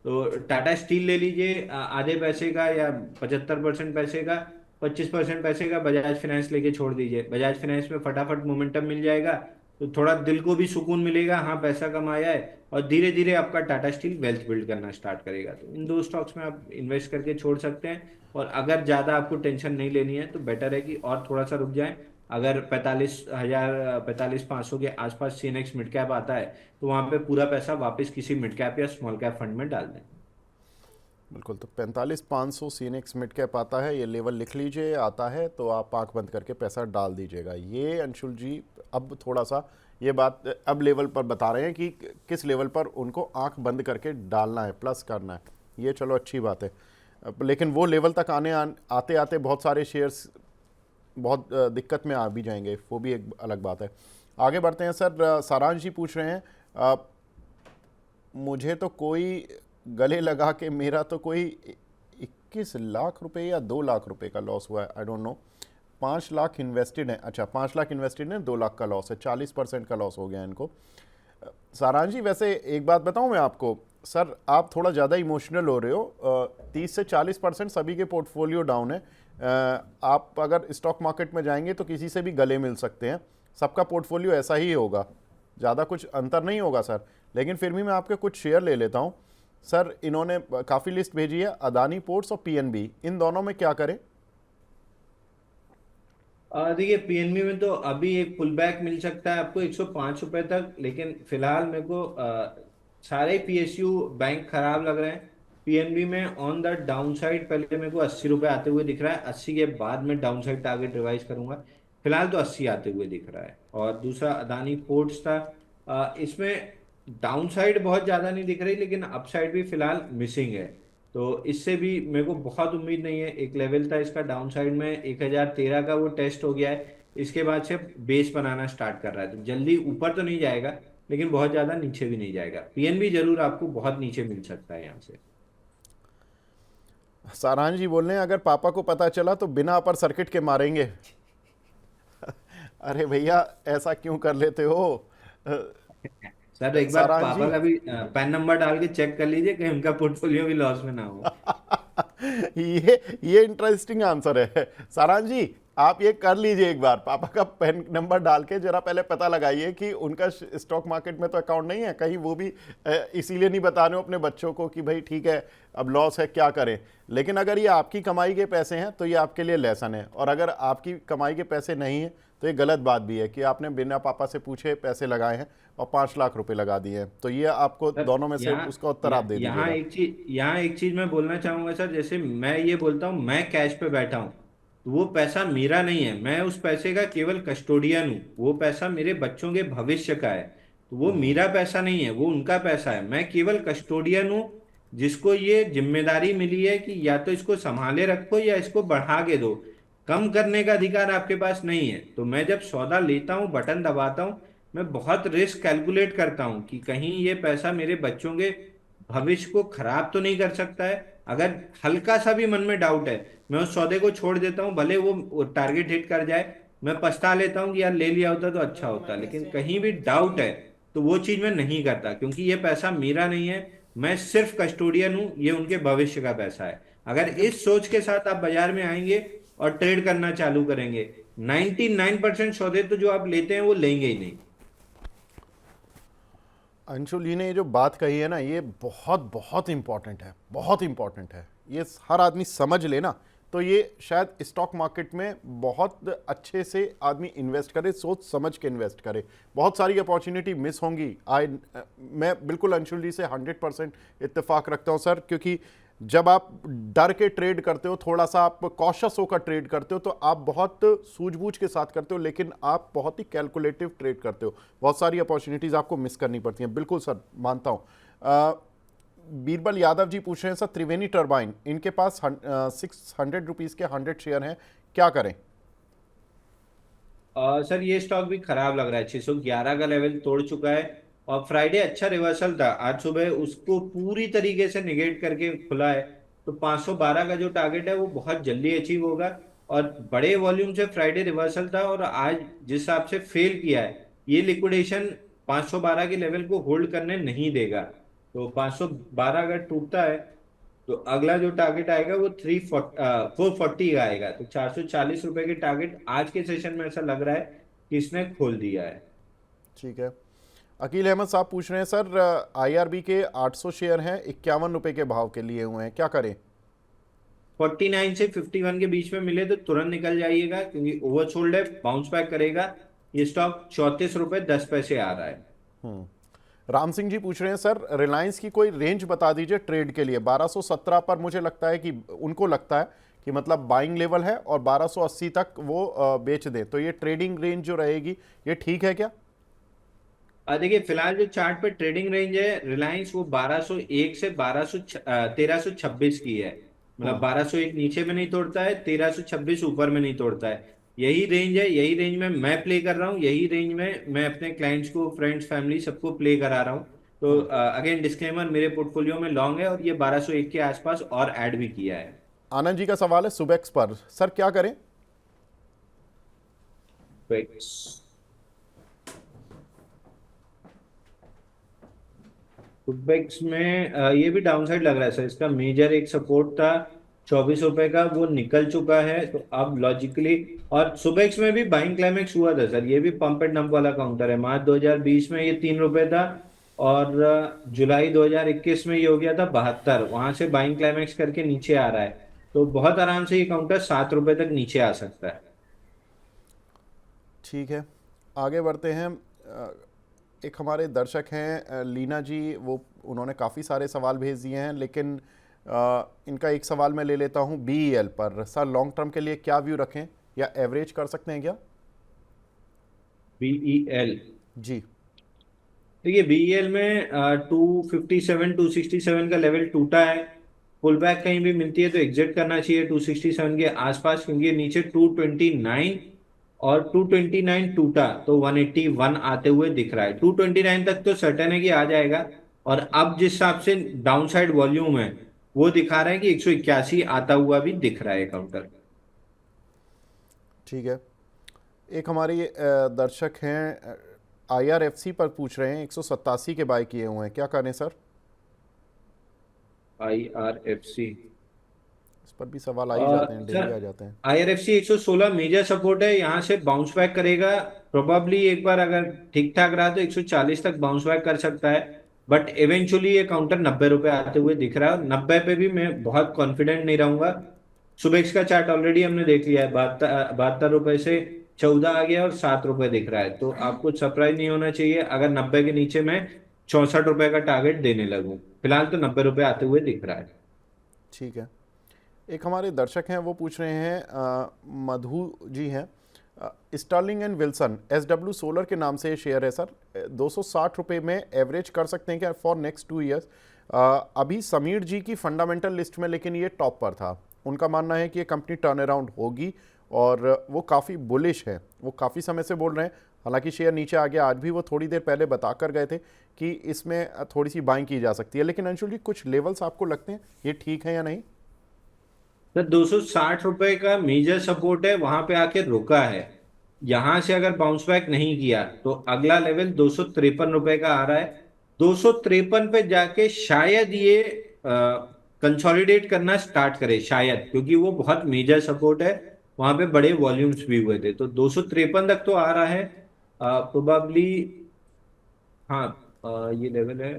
तो टाटा स्टील ले लीजिए आधे पैसे का या 75% पैसे का, 25% पैसे का बजाज फाइनेंस लेके छोड़ दीजिए। बजाज फाइनेंस में फटाफट मोमेंटम मिल जाएगा, तो थोड़ा दिल को भी सुकून मिलेगा, हाँ पैसा कमाया है, और धीरे धीरे आपका टाटा स्टील वेल्थ बिल्ड करना स्टार्ट करेगा। तो इन दो स्टॉक्स में आप इन्वेस्ट करके छोड़ सकते हैं। और अगर ज्यादा आपको टेंशन नहीं लेनी है तो बेटर है कि और थोड़ा सा रुक जाएं। अगर 45,000 45,500 के आसपास सीएनएक्स मिड कैप आता है तो वहां पे पूरा पैसा वापस किसी मिड कैप या स्मॉल कैप फंड में डाल दें। बिल्कुल, तो 45,500 सीनेक्स मिड कैप आता है, ये लेवल लिख लीजिए, आता है तो आप आंख बंद करके पैसा डाल दीजिएगा। ये अंशुल जी अब थोड़ा सा ये बात अब लेवल पर बता रहे हैं कि किस लेवल पर उनको आंख बंद करके डालना है, प्लस करना है, ये चलो अच्छी बात है। लेकिन वो लेवल तक आते आते बहुत सारे शेयर्स बहुत दिक्कत में आ भी जाएंगे, वो भी एक अलग बात है। आगे बढ़ते हैं सर। सारांश जी पूछ रहे हैं, मुझे तो कोई गले लगा के मेरा तो कोई 21 लाख रुपए या 2 लाख रुपए का लॉस हुआ है, I don't know. 5 lakh invested है, अच्छा 5 लाख इन्वेस्टेड है, 2 लाख का लॉस है, 40% का लॉस हो गया इनको। सारांश जी वैसे एक बात बताऊं मैं आपको, सर आप थोड़ा ज़्यादा इमोशनल हो रहे हो। 30 से 40% सभी के पोर्टफोलियो डाउन है। आप अगर स्टॉक मार्केट में जाएंगे तो किसी से भी गले मिल सकते हैं, सबका पोर्टफोलियो ऐसा ही होगा, ज़्यादा कुछ अंतर नहीं होगा सर। लेकिन फिर भी मैं आपके कुछ शेयर ले लेता हूँ। सर इन्होंने काफ़ी लिस्ट भेजी है, अदानी पोर्ट्स और पीएनबी, इन दोनों में क्या करें? देखिए पीएनबी में तो अभी एक पुल बैक मिल सकता है आपको 105 रुपए तक, लेकिन फिलहाल मेरे को सारे पीएसयू बैंक खराब लग रहे हैं। पीएनबी में ऑन द डाउन साइड पहले मेरे को 80 रुपए आते हुए दिख रहा है, 80 के बाद में डाउन साइड टारगेट रिवाइज करूंगा। फिलहाल तो 80 आते हुए दिख रहा है। और दूसरा अदानी पोर्ट्स था, इसमें डाउन साइड बहुत ज्यादा नहीं दिख रही, लेकिन अपसाइड भी फिलहाल मिसिंग है। तो इससे भी मेरे को बहुत उम्मीद नहीं है। एक लेवल था इसका डाउन साइड में 1013 का, वो टेस्ट हो गया है। इसके बाद से बेस बनाना स्टार्ट कर रहा है, तो जल्दी ऊपर तो नहीं जाएगा लेकिन बहुत ज्यादा नीचे भी नहीं जाएगा। पीएनबी जरूर आपको बहुत नीचे मिल सकता है यहाँ से। सारांश जी बोल रहे हैं अगर पापा को पता चला तो बिना अपर सर्किट के मारेंगे। अरे भैया ऐसा क्यों कर लेते हो? सर एक बार सारांश पापा जी का भी पैन नंबर डाल के चेक कर लीजिए कहीं उनका पोर्टफोलियो भी लॉस में ना हो। ये इंटरेस्टिंग आंसर है सारांश जी। आप ये कर लीजिए एक बार, पापा का पैन नंबर डाल के जरा पहले पता लगाइए कि उनका स्टॉक मार्केट में तो अकाउंट नहीं है कहीं, वो भी इसीलिए नहीं बता रहे हो अपने बच्चों को कि भाई ठीक है अब लॉस है क्या करें। लेकिन अगर ये आपकी कमाई के पैसे हैं तो ये आपके लिए लेसन है, और अगर आपकी कमाई के पैसे नहीं हैं तो ये गलत बात भी है कि आपने बिना पापा से पूछे पैसे लगाए हैं और 5 लाख रुपए लगा दिए हैं। तो ये आपको सर दोनों में से यहाँ उसका उत्तर आप दे यहाँ दीजिएगा। एक चीज मैं बोलना चाहूंगा सर। जैसे मैं ये बोलता हूँ मैं कैश पे बैठा हूँ, तो वो पैसा मेरा नहीं है, मैं उस पैसे का केवल कस्टोडियन हूँ। वो पैसा मेरे बच्चों के भविष्य का है, तो वो मेरा पैसा नहीं है, वो उनका पैसा है। मैं केवल कस्टोडियन हूँ जिसको ये जिम्मेदारी मिली है कि या तो इसको संभाले रखो या इसको बढ़ा के दो। कम करने का अधिकार आपके पास नहीं है। तो मैं जब सौदा लेता हूँ, बटन दबाता हूँ, मैं बहुत रिस्क कैलकुलेट करता हूँ कि कहीं ये पैसा मेरे बच्चों के भविष्य को खराब तो नहीं कर सकता है। अगर हल्का सा भी मन में डाउट है, मैं उस सौदे को छोड़ देता हूँ, भले वो टारगेट हिट कर जाए। मैं पछता लेता हूँ कि यार ले लिया होता तो अच्छा होता, लेकिन कहीं भी डाउट है तो वो चीज मैं नहीं करता, क्योंकि ये पैसा मेरा नहीं है, मैं सिर्फ कस्टोडियन हूँ, ये उनके भविष्य का पैसा है। अगर इस सोच के साथ आप बाजार में आएंगे और ट्रेड करना चालू करेंगे, 99% सौदे तो जो आप लेते हैं वो लेंगे ही नहीं। अंशुल जी ने ये जो बात कही है ना, ये बहुत बहुत इंपॉर्टेंट है, बहुत इंपॉर्टेंट है। ये हर आदमी समझ लेना तो ये शायद स्टॉक मार्केट में बहुत अच्छे से आदमी इन्वेस्ट करे, सोच समझ के इन्वेस्ट करे। बहुत सारी अपॉर्चुनिटी मिस होंगी। मैं बिल्कुल अंशुल जी से 100% इत्तेफाक रखता हूँ सर, क्योंकि जब आप डर के ट्रेड करते हो, थोड़ा सा आप कॉशियस होकर ट्रेड करते हो, तो आप बहुत सूझबूझ के साथ करते हो, लेकिन आप बहुत ही कैलकुलेटिव ट्रेड करते हो। बहुत सारी अपॉर्चुनिटीज आपको मिस करनी पड़ती हैं। बिल्कुल सर, मानता हूँ। बीरबल यादव जी पूछ रहे हैं सर, त्रिवेणी टर्बाइन, इनके पास 600 रुपीज़ के 100 शेयर हैं, क्या करें? सर ये स्टॉक भी खराब लग रहा है, 611 का लेवल तोड़ चुका है। और फ्राइडे अच्छा रिवर्सल था, आज सुबह उसको पूरी तरीके से निगेट करके खुला है। तो 512 का जो टारगेट है वो बहुत जल्दी अचीव होगा। और बड़े वॉल्यूम से फ्राइडे रिवर्सल था और आज जिस हिसाब से फेल किया है, ये लिक्विडेशन 512 के लेवल को होल्ड करने नहीं देगा। तो 512 अगर टूटता है तो अगला जो टारगेट आएगा वो 440 का आएगा। तो 440 रुपए के टारगेट आज के सेशन में ऐसा लग रहा है कि इसने खोल दिया है। ठीक है। अकील अहमद साहब पूछ रहे हैं सर, आईआरबी के 800 शेयर हैं, 51 रुपए के भाव के लिए हुए हैं, क्या करें? 49 से 51 के बीच में मिले तो तुरंत निकल जाइएगा, क्योंकि ओवरसोल्ड है, बाउंस बैक करेगा। ये स्टॉक 34 रुपए 10 पैसे आ रहा है। राम सिंह जी पूछ रहे हैं सर, रिलायंस की कोई रेंज बता दीजिए ट्रेड के लिए। 1217 पर मुझे लगता है कि उनको लगता है कि मतलब बाइंग लेवल है, और 1280 तक वो बेच दें, तो ये ट्रेडिंग रेंज जो रहेगी ये ठीक है क्या? देखिए फिलहाल जो चार्ट पे ट्रेडिंग रेंज है रिलायंस, वो 1201 से 1326 की है। मतलब 1201 नीचे में नहीं तोड़ता है, 1326 ऊपर में नहीं तोड़ता है। यही रेंज है, यही रेंज में मैं प्ले कर रहा हूँ, यही रेंज में मैं अपने क्लाइंट्स को, फ्रेंड्स, फैमिली सबको प्ले करा रहा हूँ। तो अगेन डिस्क्लेमर, मेरे पोर्टफोलियो में लॉन्ग है और ये 1201 के आसपास और ऐड भी किया है। आनंद जी का सवाल है सुबेक्स पर, सर क्या करें? फुटबैक्स में ये भी डाउनसाइड लग रहा है सर। इसका मेजर एक सपोर्ट था 24 रुपए का, वो निकल चुका है। तो अब लॉजिकली, और सुबेक्स में भी बाइंग क्लाइमेक्स हुआ था सर। ये भी पंप एंड डंप वाला काउंटर है। मार्च 2020 में ये 3 रुपए था, और जुलाई 2021 में ये हो गया था 72। वहां से बाइंग क्लाइमेक्स करके नीचे आ रहा है। तो बहुत आराम से ये काउंटर 7 रुपए तक नीचे आ सकता है। ठीक है, आगे बढ़ते हैं। एक हमारे दर्शक हैं लीना जी, वो उन्होंने काफ़ी सारे सवाल भेज दिए हैं, लेकिन इनका एक सवाल मैं ले लेता हूं बीईएल पर। सर लॉन्ग टर्म के लिए क्या व्यू रखें, या एवरेज कर सकते हैं क्या? बीईएल, जी। देखिए बीईएल में 257 267 का लेवल टूटा है। पुल बैक कहीं भी मिलती है तो एग्जिट करना चाहिए 267 के आसपास, क्योंकि नीचे 229 और 229 टूटा तो 181 आते हुए दिख रहा है। 229 तक तो सर्टेन है कि आ जाएगा। और अब जिस हिसाब से डाउन साइड वॉल्यूम है वो दिखा रहा है कि 181 आता हुआ भी दिख रहा है काउंटर। ठीक है। एक हमारे दर्शक हैं IRFC पर पूछ रहे हैं, 187 के बाय किए हुए हैं, क्या करें सर? IRFC इस पर भी सवाल आ ही जाते हैं, डेली आ सर, जाते हैं। IRFC 116 मेजर सपोर्ट है, यहाँ से बाउंस बैक करेगा प्रोबेबली। एक बार अगर ठीक ठाक रहा तो 140 तक बाउंस बैक कर सकता है, बट इवेंचुअली ये काउंटर 90 रुपए आते हुए दिख रहा है। 90 पे भी मैं बहुत कॉन्फिडेंट नहीं रहूंगा। सुबह का चार्ट ऑलरेडी हमने देख लिया है, 72 रुपए से 14 आ गया और 7 रुपए दिख रहा है। तो आपको सरप्राइज नहीं होना चाहिए अगर 90 के नीचे मैं 64 रुपए का टारगेट देने लगूं। फिलहाल तो 90 रुपए आते हुए दिख रहा है। ठीक है। एक हमारे दर्शक हैं, वो पूछ रहे हैं, मधु जी हैं, Sterling and Wilson SW solar के नाम से ये शेयर है सर, 260 रुपये में एवरेज कर सकते हैं क्या फॉर नेक्स्ट 2 ईयर्स? अभी समीर जी की फंडामेंटल लिस्ट में लेकिन ये टॉप पर था। उनका मानना है कि ये कंपनी टर्न अराउंड होगी और वो काफ़ी बुलिश है, वो काफ़ी समय से बोल रहे हैं। हालांकि शेयर नीचे आ गया, आज भी वो थोड़ी देर पहले बता कर गए थे कि इसमें थोड़ी सी बाइंग की जा सकती है, लेकिन अंशुल जी कुछ लेवल्स आपको लगते हैं ये ठीक है या नहीं? तो 260 रुपए का मेजर सपोर्ट है, वहां पे आके रुका है। यहां से अगर बाउंस बैक नहीं किया तो अगला लेवल 253 रुपए का आ रहा है। 253 पे जाके शायद ये कंसोलिडेट करना स्टार्ट करे, शायद, क्योंकि वो बहुत मेजर सपोर्ट है। वहां पे बड़े वॉल्यूम्स भी हुए थे, तो 253 तक तो आ रहा है प्रोबेबली। हाँ, ये लेवल है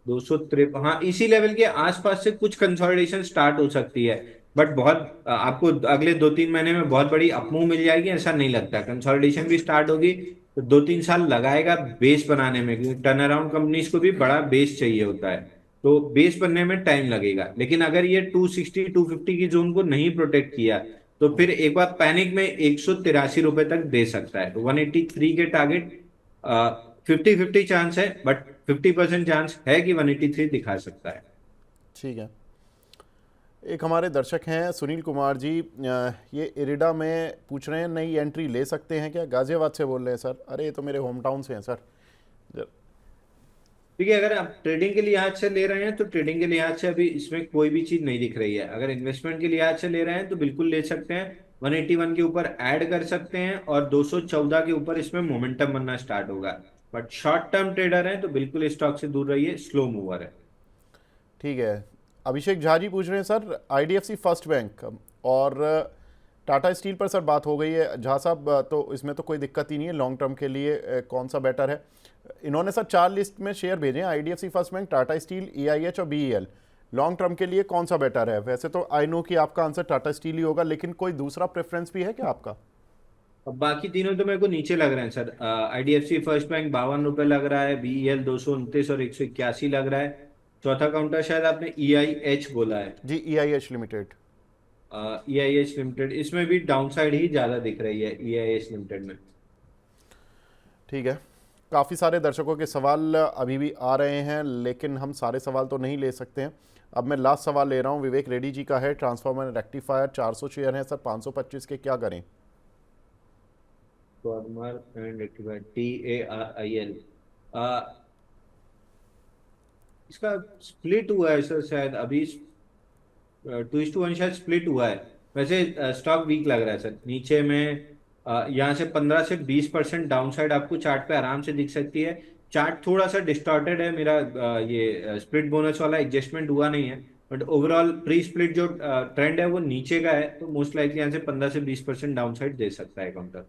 253। हाँ, इसी लेवल के आसपास से कुछ कंसोलिडेशन स्टार्ट हो सकती है। बट बहुत आपको अगले 2-3 महीने में बहुत बड़ी अपमूव मिल जाएगी ऐसा नहीं लगता। कंसोलिडेशन भी स्टार्ट होगी तो 2-3 साल लगाएगा बेस बनाने में, क्योंकि टर्न अराउंड कंपनीज को भी बड़ा बेस चाहिए होता है। तो बेस बनने में टाइम लगेगा। लेकिन अगर ये 260-250 की जोन को नहीं प्रोटेक्ट किया तो फिर एक बार पैनिक में 183 रुपए तक दे सकता है। तो 183 के टारगेट 50-50 चांस है, बट 50% चांस है कि 183 दिखा सकता है। ठीक है। एक हमारे दर्शक हैं सुनील कुमार जी, ये इरिडा में पूछ रहे हैं नई एंट्री ले सकते हैं क्या? गाजियाबाद से बोल रहे हैं सर। अरे ये तो मेरे होम टाउन से हैं सर। ठीक है, अगर आप ट्रेडिंग के लिहाज से ले रहे हैं तो ट्रेडिंग के लिहाज से अभी इसमें कोई भी चीज नहीं दिख रही है। अगर इन्वेस्टमेंट के लिहाज से ले रहे हैं तो बिल्कुल ले सकते हैं। 181 के ऊपर ऐड कर सकते हैं और 214 के ऊपर इसमें मोमेंटम बनना स्टार्ट होगा। बट शॉर्ट टर्म ट्रेडर हैं तो बिल्कुल स्टॉक से दूर रहिए, स्लो मूवर है। ठीक है। अभिषेक झा जी पूछ रहे हैं सर, IDFC फर्स्ट बैंक और टाटा स्टील पर सर बात हो गई है झा साहब, तो इसमें तो कोई दिक्कत ही नहीं है। लॉन्ग टर्म के लिए कौन सा बेटर है? इन्होंने सर 4 लिस्ट में शेयर भेजे हैं, IDFC first bank, Tata steel, EIH और BEL। लॉन्ग टर्म के लिए कौन सा बेटर है? वैसे तो आई नो कि आपका आंसर टाटा स्टील ही होगा, लेकिन कोई दूसरा प्रेफरेंस भी है क्या आपका? अब बाकी तीनों तो मेरे को नीचे लग रहे हैं सर। IDFC फर्स्ट बैंक 52 रुपए लग रहा है, BEL 229 और 181 लग रहा है। चौथा काउंटर शायद आपने EIH बोला है। जी, EIH लिमिटेड। EIH लिमिटेड, इसमें भी डाउनसाइड ही ज्यादा दिख रही है EIH लिमिटेड में। ठीक है। काफ़ी सारे दर्शकों के सवाल अभी भी आ रहे हैं, लेकिन हम सारे सवाल तो नहीं ले सकते हैं। अब मैं लास्ट सवाल ले रहा हूं, विवेक रेड्डी जी का है। ट्रांसफार्मर रेक्टिफायर 400 शेयर हैं सर, 525 के, क्या करें? ट्रांसफार्मर एंड रेक्टिफायर TARIL, इसका स्प्लिट हुआ है सर शायद अभी। 2:1 शायद स्प्लिट हुआ है। वैसे स्टॉक वीक लग रहा है सर। नीचे में यहाँ से 15 से 20% डाउन साइड आपको चार्ट पे आराम से दिख सकती है। चार्ट थोड़ा सा डिस्टॉर्टेड है मेरा, ये स्प्लिट बोनस वाला एडजस्टमेंट हुआ नहीं है। बट ओवरऑल प्री स्प्लिट जो ट्रेंड है वो नीचे का है, तो मोस्ट लाइकली यहाँ से 15 से 20% डाउन साइड दे सकता है काउंटर।